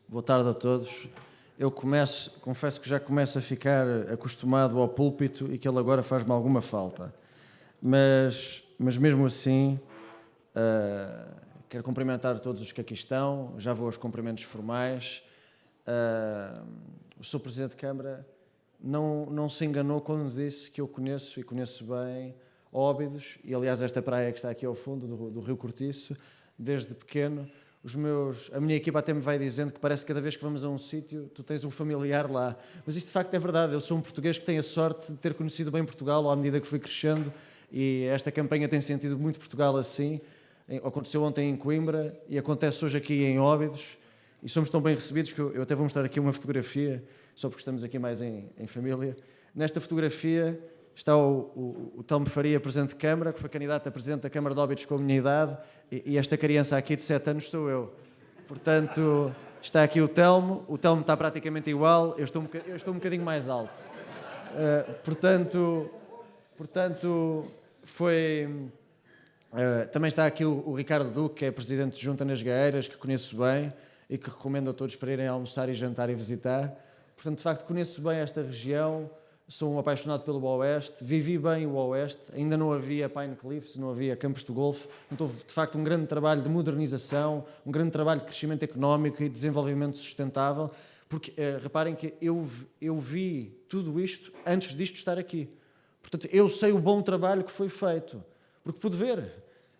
Boa tarde a todos. Confesso que já começo a ficar acostumado ao púlpito e que ele agora faz-me alguma falta. Mas mesmo assim, quero cumprimentar todos os que aqui estão. Já vou aos cumprimentos formais. O Sr. Presidente de Câmara não se enganou quando disse que eu conheço, e conheço bem, Óbidos, e aliás esta praia que está aqui ao fundo do Rio Cortiço, desde pequeno. A minha equipa até me vai dizendo que parece que cada vez que vamos a um sítio, tu tens um familiar lá. Mas isto de facto é verdade. Eu sou um português que tem a sorte de ter conhecido bem Portugal à medida que fui crescendo, e esta campanha tem sentido muito Portugal assim. Aconteceu ontem em Coimbra e acontece hoje aqui em Óbidos, e somos tão bem recebidos que eu até vou mostrar aqui uma fotografia, só porque estamos aqui mais em família. Nesta fotografia está o Telmo Faria, Presidente de Câmara, que foi candidato a Presidente da Câmara de Óbidos com a minha idade, e esta criança aqui de 7 anos sou eu. Portanto, está aqui o Telmo está praticamente igual, eu estou um bocadinho mais alto. Portanto, também está aqui o Ricardo Duque, que é Presidente de Junta nas Gaeiras, que conheço bem e que recomendo a todos para irem almoçar e jantar e visitar. Portanto, de facto, conheço bem esta região. Sou um apaixonado pelo Oeste, vivi bem o Oeste, ainda não havia Pine Cliffs, não havia campos de golfe, então houve de facto um grande trabalho de modernização, um grande trabalho de crescimento económico e desenvolvimento sustentável, porque reparem que eu vi tudo isto antes disto estar aqui. Portanto, eu sei o bom trabalho que foi feito, porque pude ver,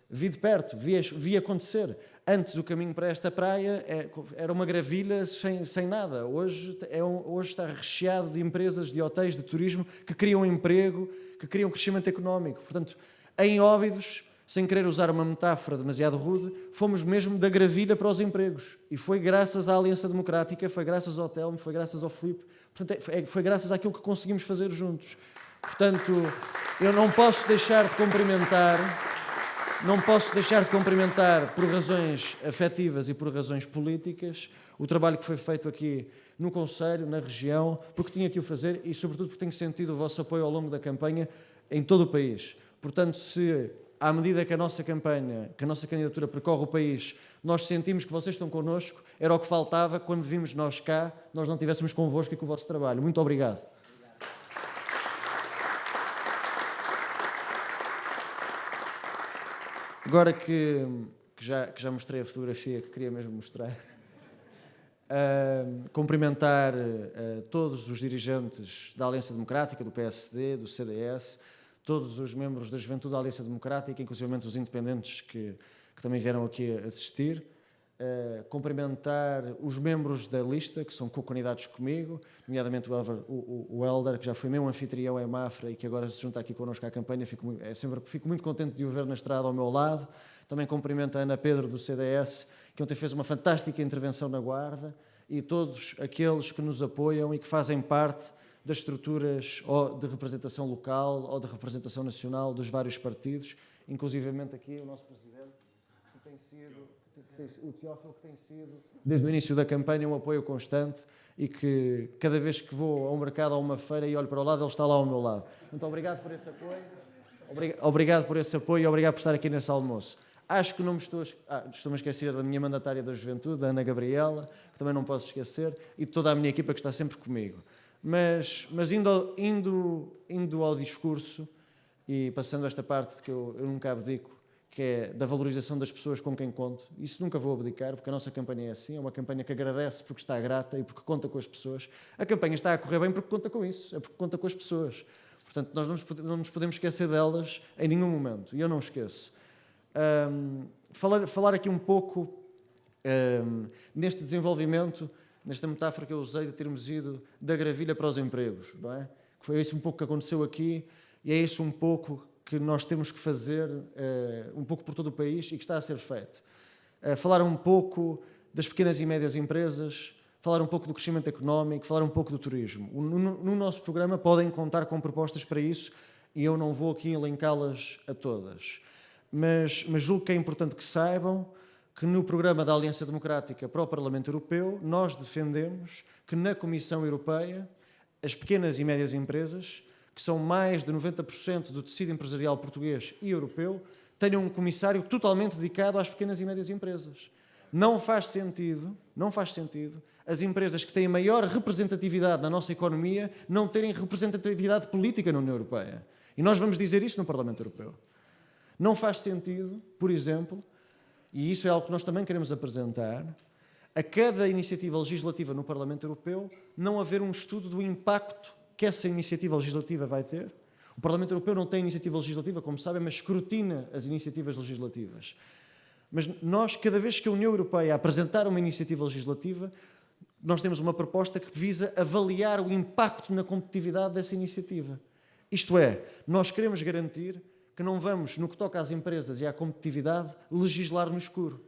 vi de perto, vi acontecer. Antes o caminho para esta praia era uma gravilha sem nada. Hoje está recheado de empresas, de hotéis, de turismo que criam emprego, que criam crescimento económico. Portanto, em Óbidos, sem querer usar uma metáfora demasiado rude, fomos mesmo da gravilha para os empregos. E foi graças à Aliança Democrática, foi graças ao Telmo, foi graças ao Filipe, portanto, foi graças àquilo que conseguimos fazer juntos. Portanto, eu não posso deixar de cumprimentar por razões afetivas e por razões políticas o trabalho que foi feito aqui no Conselho, na região, porque tinha que o fazer e, sobretudo, porque tenho sentido o vosso apoio ao longo da campanha em todo o país. Portanto, se à medida que a nossa campanha, que a nossa candidatura percorre o país, nós sentimos que vocês estão connosco, era o que faltava quando vimos nós cá, nós não estivéssemos convosco e com o vosso trabalho. Muito obrigado. Agora que já mostrei a fotografia que queria mesmo mostrar, cumprimentar todos os dirigentes da Aliança Democrática, do PSD, do CDS, todos os membros da Juventude da Aliança Democrática, inclusive os independentes que também vieram aqui assistir. Cumprimentar os membros da lista, que são co-candidatos comigo, nomeadamente o Helder, que já foi meu anfitrião em Mafra e que agora se junta aqui connosco à campanha. Fico muito contente de o ver na estrada ao meu lado. Também cumprimento a Ana Pedro, do CDS, que ontem fez uma fantástica intervenção na Guarda, e todos aqueles que nos apoiam e que fazem parte das estruturas ou de representação local ou de representação nacional dos vários partidos, inclusivamente aqui o nosso Presidente, que tem sido... o Teófilo, que tem sido, desde o início da campanha, um apoio constante e que cada vez que vou a um mercado ou a uma feira e olho para o lado, ele está lá ao meu lado. Muito obrigado por esse apoio. Obrigado por esse apoio e obrigado por estar aqui nesse almoço. Acho que não me estou-me a esquecer da minha mandatária da Juventude, da Ana Gabriela, que também não posso esquecer, e de toda a minha equipa que está sempre comigo. Mas indo ao discurso e passando esta parte que eu nunca abdico, que é da valorização das pessoas com quem conto. Isso nunca vou abdicar, porque a nossa campanha é assim, é uma campanha que agradece porque está grata e porque conta com as pessoas. A campanha está a correr bem porque conta com isso, é porque conta com as pessoas. Portanto, nós não nos podemos esquecer delas em nenhum momento, e eu não esqueço. Falar aqui um pouco neste desenvolvimento, nesta metáfora que eu usei de termos ido da gravilha para os empregos, não é? Foi isso um pouco que aconteceu aqui, e é isso um pouco que nós temos que fazer um pouco por todo o país e que está a ser feito. Falar um pouco das pequenas e médias empresas, falar um pouco do crescimento económico, falar um pouco do turismo. No nosso programa podem contar com propostas para isso e eu não vou aqui elencá-las a todas. Mas julgo que é importante que saibam que no programa da Aliança Democrática para o Parlamento Europeu nós defendemos que na Comissão Europeia as pequenas e médias empresas, que são mais de 90% do tecido empresarial português e europeu, tenham um comissário totalmente dedicado às pequenas e médias empresas. Não faz sentido as empresas que têm maior representatividade na nossa economia não terem representatividade política na União Europeia. E nós vamos dizer isso no Parlamento Europeu. Não faz sentido, por exemplo, e isso é algo que nós também queremos apresentar, a cada iniciativa legislativa no Parlamento Europeu não haver um estudo do impacto que essa iniciativa legislativa vai ter. O Parlamento Europeu não tem iniciativa legislativa, como sabem, mas escrutina as iniciativas legislativas. Mas nós, cada vez que a União Europeia apresentar uma iniciativa legislativa, nós temos uma proposta que visa avaliar o impacto na competitividade dessa iniciativa. Isto é, nós queremos garantir que não vamos, no que toca às empresas e à competitividade, legislar no escuro.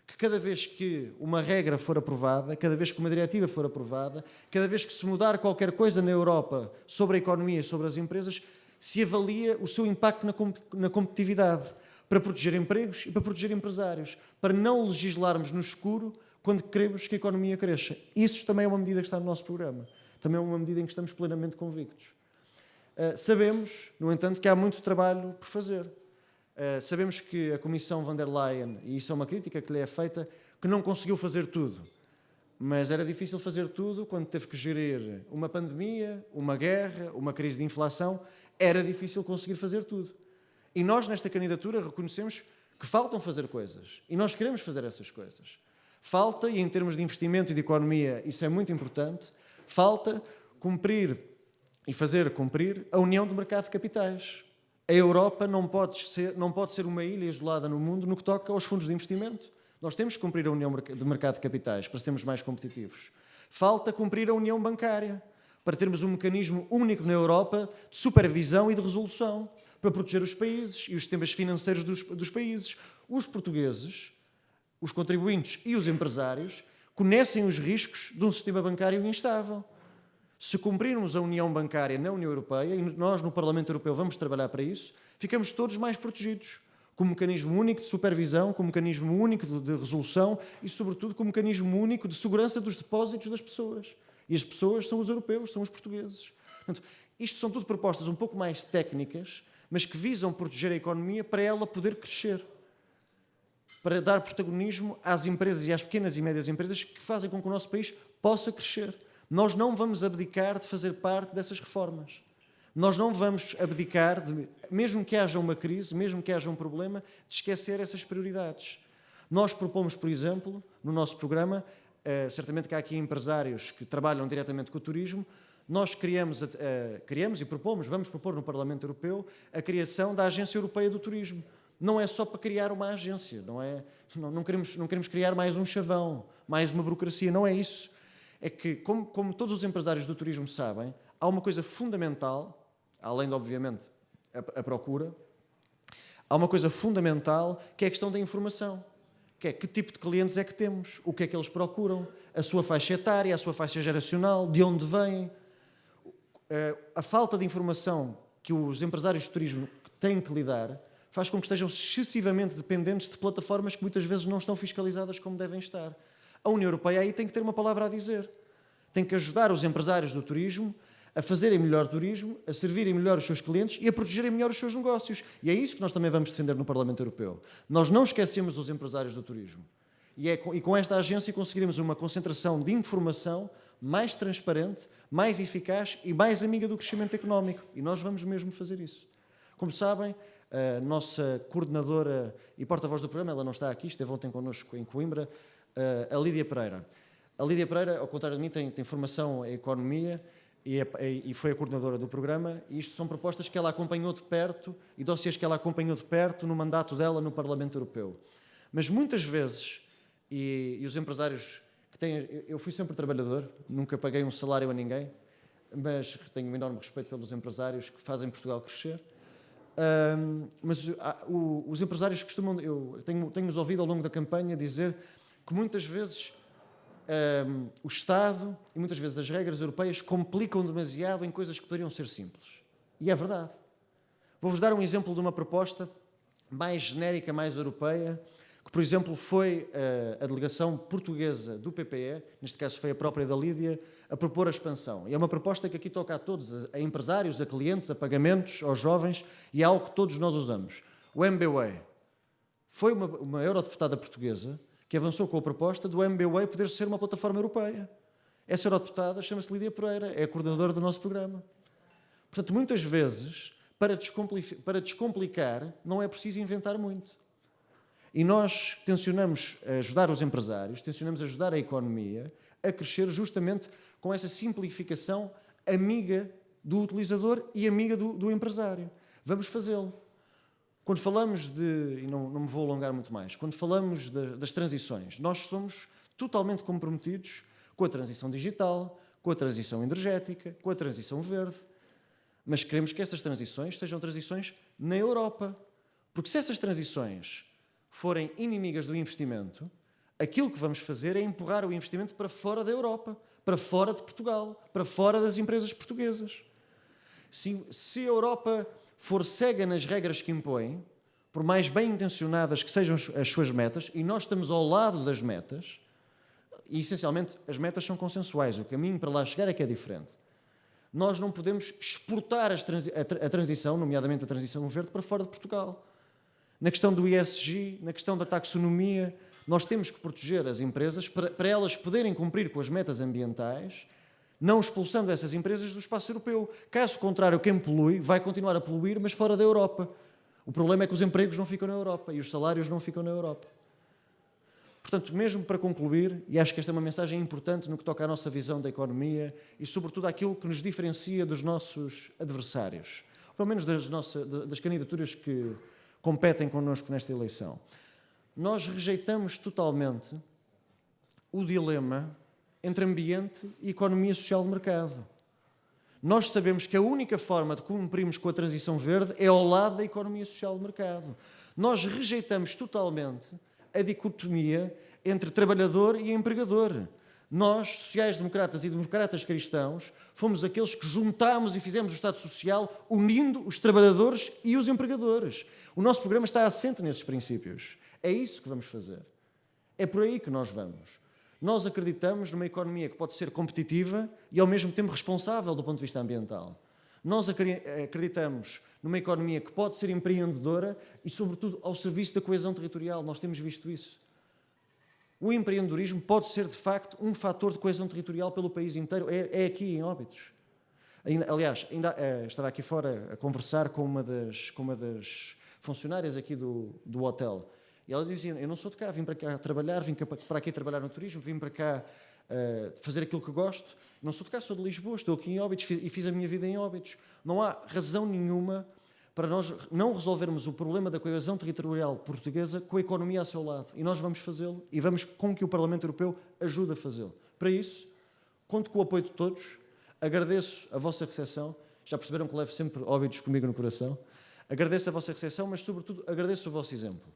Que cada vez que uma regra for aprovada, cada vez que uma diretiva for aprovada, cada vez que se mudar qualquer coisa na Europa sobre a economia e sobre as empresas, se avalia o seu impacto na competitividade, para proteger empregos e para proteger empresários, para não legislarmos no escuro quando queremos que a economia cresça. Isso também é uma medida que está no nosso programa. Também é uma medida em que estamos plenamente convictos. Sabemos, no entanto, que há muito trabalho por fazer. Sabemos que a Comissão von der Leyen, e isso é uma crítica que lhe é feita, que não conseguiu fazer tudo. Mas era difícil fazer tudo quando teve que gerir uma pandemia, uma guerra, uma crise de inflação. Era difícil conseguir fazer tudo. E nós, nesta candidatura, reconhecemos que faltam fazer coisas. E nós queremos fazer essas coisas. Falta, e em termos de investimento e de economia, isso é muito importante, falta cumprir e fazer cumprir a União do Mercado de Capitais. A Europa não pode ser uma ilha isolada no mundo no que toca aos fundos de investimento. Nós temos que cumprir a União do Mercado de Capitais para sermos mais competitivos. Falta cumprir a União Bancária, para termos um mecanismo único na Europa de supervisão e de resolução, para proteger os países e os sistemas financeiros dos países. Os portugueses, os contribuintes e os empresários conhecem os riscos de um sistema bancário instável. Se cumprirmos a União Bancária na União Europeia, e nós no Parlamento Europeu vamos trabalhar para isso, ficamos todos mais protegidos, com um mecanismo único de supervisão, com um mecanismo único de resolução e, sobretudo, com um mecanismo único de segurança dos depósitos das pessoas. E as pessoas são os europeus, são os portugueses. Portanto, isto são tudo propostas um pouco mais técnicas, mas que visam proteger a economia para ela poder crescer. Para dar protagonismo às empresas e às pequenas e médias empresas que fazem com que o nosso país possa crescer. Nós não vamos abdicar de fazer parte dessas reformas. Nós não vamos abdicar, mesmo que haja uma crise, mesmo que haja um problema, de esquecer essas prioridades. Nós propomos, por exemplo, no nosso programa, certamente que há aqui empresários que trabalham diretamente com o turismo, nós criamos e propomos, vamos propor no Parlamento Europeu, a criação da Agência Europeia do Turismo. Não é só para criar uma agência, não queremos criar mais um chavão, mais uma burocracia, não é isso. É que, como todos os empresários do turismo sabem, há uma coisa fundamental, além de, obviamente, a procura, há uma coisa fundamental que é a questão da informação. Que é que tipo de clientes é que temos, o que é que eles procuram, a sua faixa etária, a sua faixa geracional, de onde vêm. A falta de informação que os empresários de turismo têm que lidar faz com que estejam excessivamente dependentes de plataformas que muitas vezes não estão fiscalizadas como devem estar. A União Europeia aí tem que ter uma palavra a dizer. Tem que ajudar os empresários do turismo a fazerem melhor turismo, a servirem melhor os seus clientes e a protegerem melhor os seus negócios. E é isso que nós também vamos defender no Parlamento Europeu. Nós não esquecemos os empresários do turismo. E com esta agência conseguiremos uma concentração de informação mais transparente, mais eficaz e mais amiga do crescimento económico. E nós vamos mesmo fazer isso. Como sabem, a nossa coordenadora e porta-voz do programa, ela não está aqui, esteve ontem connosco em Coimbra, a Lídia Pereira. A Lídia Pereira, ao contrário de mim, tem formação em economia e foi a coordenadora do programa, e isto são propostas que ela acompanhou de perto e dossiês que ela acompanhou de perto no mandato dela no Parlamento Europeu. Mas muitas vezes, e os empresários que têm... Eu fui sempre trabalhador, nunca paguei um salário a ninguém, mas tenho um enorme respeito pelos empresários que fazem Portugal crescer. Mas os empresários costumam... Eu tenho-nos ouvido ao longo da campanha dizer que muitas vezes o Estado e muitas vezes as regras europeias complicam demasiado em coisas que poderiam ser simples. E é verdade. Vou-vos dar um exemplo de uma proposta mais genérica, mais europeia, que, por exemplo, foi a delegação portuguesa do PPE, neste caso foi a própria da Lídia, a propor a expansão. E é uma proposta que aqui toca a todos, a empresários, a clientes, a pagamentos, aos jovens, e é algo que todos nós usamos. O MBWay foi uma eurodeputada portuguesa que avançou com a proposta do MBWay poder ser uma plataforma europeia. Essa eurodeputada chama-se Lídia Pereira, é a coordenadora do nosso programa. Portanto, muitas vezes, para descomplicar, não é preciso inventar muito. E nós tencionamos ajudar os empresários, tencionamos ajudar a economia a crescer justamente com essa simplificação amiga do utilizador e amiga do empresário. Vamos fazê-lo. Quando falamos e não me vou alongar muito mais, quando falamos das transições, nós somos totalmente comprometidos com a transição digital, com a transição energética, com a transição verde, mas queremos que essas transições sejam transições na Europa. Porque se essas transições forem inimigas do investimento, aquilo que vamos fazer é empurrar o investimento para fora da Europa, para fora de Portugal, para fora das empresas portuguesas. Se a Europa for cega nas regras que impõe, por mais bem intencionadas que sejam as suas metas, e nós estamos ao lado das metas, e essencialmente as metas são consensuais, o caminho para lá chegar é que é diferente. Nós não podemos exportar a transição, nomeadamente a transição verde, para fora de Portugal. Na questão do ESG, na questão da taxonomia, nós temos que proteger as empresas para elas poderem cumprir com as metas ambientais, não expulsando essas empresas do espaço europeu. Caso contrário, quem polui vai continuar a poluir, mas fora da Europa. O problema é que os empregos não ficam na Europa e os salários não ficam na Europa. Portanto, mesmo para concluir, e acho que esta é uma mensagem importante no que toca à nossa visão da economia e, sobretudo, àquilo que nos diferencia dos nossos adversários, pelo menos das candidaturas que competem connosco nesta eleição. Nós rejeitamos totalmente o dilema entre ambiente e economia social de mercado. Nós sabemos que a única forma de cumprirmos com a transição verde é ao lado da economia social de mercado. Nós rejeitamos totalmente a dicotomia entre trabalhador e empregador. Nós, sociais-democratas e democratas cristãos, fomos aqueles que juntámos e fizemos o Estado Social unindo os trabalhadores e os empregadores. O nosso programa está assente nesses princípios. É isso que vamos fazer. É por aí que nós vamos. Nós acreditamos numa economia que pode ser competitiva e, ao mesmo tempo, responsável do ponto de vista ambiental. Nós acreditamos numa economia que pode ser empreendedora e, sobretudo, ao serviço da coesão territorial. Nós temos visto isso. O empreendedorismo pode ser, de facto, um fator de coesão territorial pelo país inteiro. É aqui, em Óbidos. Aliás, estava aqui fora a conversar com uma das funcionárias aqui do hotel. E ela dizia, eu não sou de cá, vim para cá trabalhar, vim para aqui trabalhar no turismo, vim para cá fazer aquilo que gosto. Não sou de cá, sou de Lisboa, estou aqui em Óbidos e fiz a minha vida em Óbidos. Não há razão nenhuma para nós não resolvermos o problema da coesão territorial portuguesa com a economia ao seu lado. E nós vamos fazê-lo e vamos com que o Parlamento Europeu ajude a fazê-lo. Para isso, conto com o apoio de todos, agradeço a vossa recepção, já perceberam que levo sempre Óbidos comigo no coração, agradeço a vossa recepção, mas sobretudo agradeço o vosso exemplo.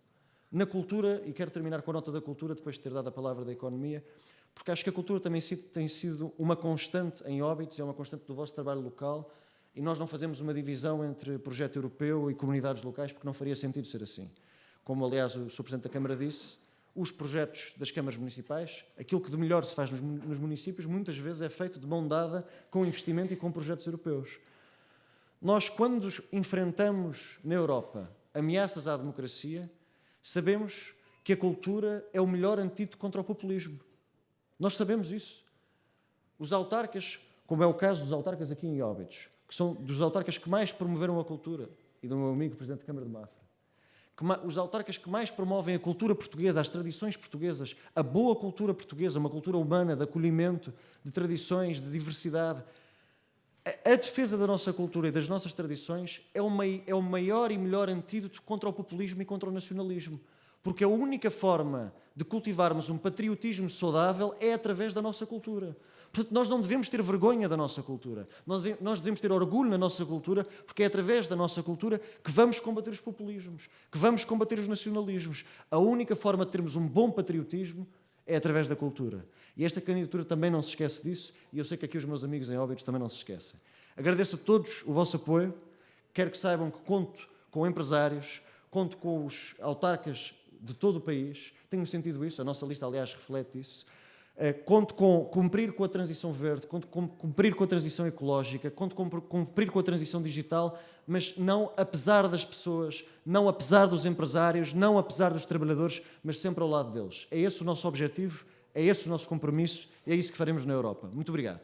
Na cultura, e quero terminar com a nota da cultura, depois de ter dado a palavra da economia, porque acho que a cultura também tem sido uma constante em Óbidos, é uma constante do vosso trabalho local, e nós não fazemos uma divisão entre projeto europeu e comunidades locais, porque não faria sentido ser assim. Como, aliás, o Sr. Presidente da Câmara disse, os projetos das câmaras municipais, aquilo que de melhor se faz nos municípios, muitas vezes é feito de mão dada com investimento e com projetos europeus. Nós, quando enfrentamos na Europa ameaças à democracia, sabemos que a cultura é o melhor antídoto contra o populismo. Nós sabemos isso. Os autarcas, como é o caso dos autarcas aqui em Óbidos, que são dos autarcas que mais promoveram a cultura, e do meu amigo Presidente da Câmara de Mafra, os autarcas que mais promovem a cultura portuguesa, as tradições portuguesas, a boa cultura portuguesa, uma cultura humana, de acolhimento, de tradições, de diversidade. A defesa da nossa cultura e das nossas tradições é o maior e melhor antídoto contra o populismo e contra o nacionalismo. Porque a única forma de cultivarmos um patriotismo saudável é através da nossa cultura. Portanto, nós não devemos ter vergonha da nossa cultura. Nós devemos ter orgulho na nossa cultura, porque é através da nossa cultura que vamos combater os populismos, que vamos combater os nacionalismos. A única forma de termos um bom patriotismo é através da cultura. E esta candidatura também não se esquece disso, e eu sei que aqui os meus amigos em Óbidos também não se esquecem. Agradeço a todos o vosso apoio. Quero que saibam que conto com empresários, conto com os autarcas de todo o país. Tenho sentido isso, a nossa lista, aliás, reflete isso. Conto com cumprir com a transição verde, conto com cumprir com a transição ecológica, conto com cumprir com a transição digital, mas não apesar das pessoas, não apesar dos empresários, não apesar dos trabalhadores, mas sempre ao lado deles. É esse o nosso objetivo, É esse o nosso compromisso e é isso que faremos na Europa. Muito obrigado.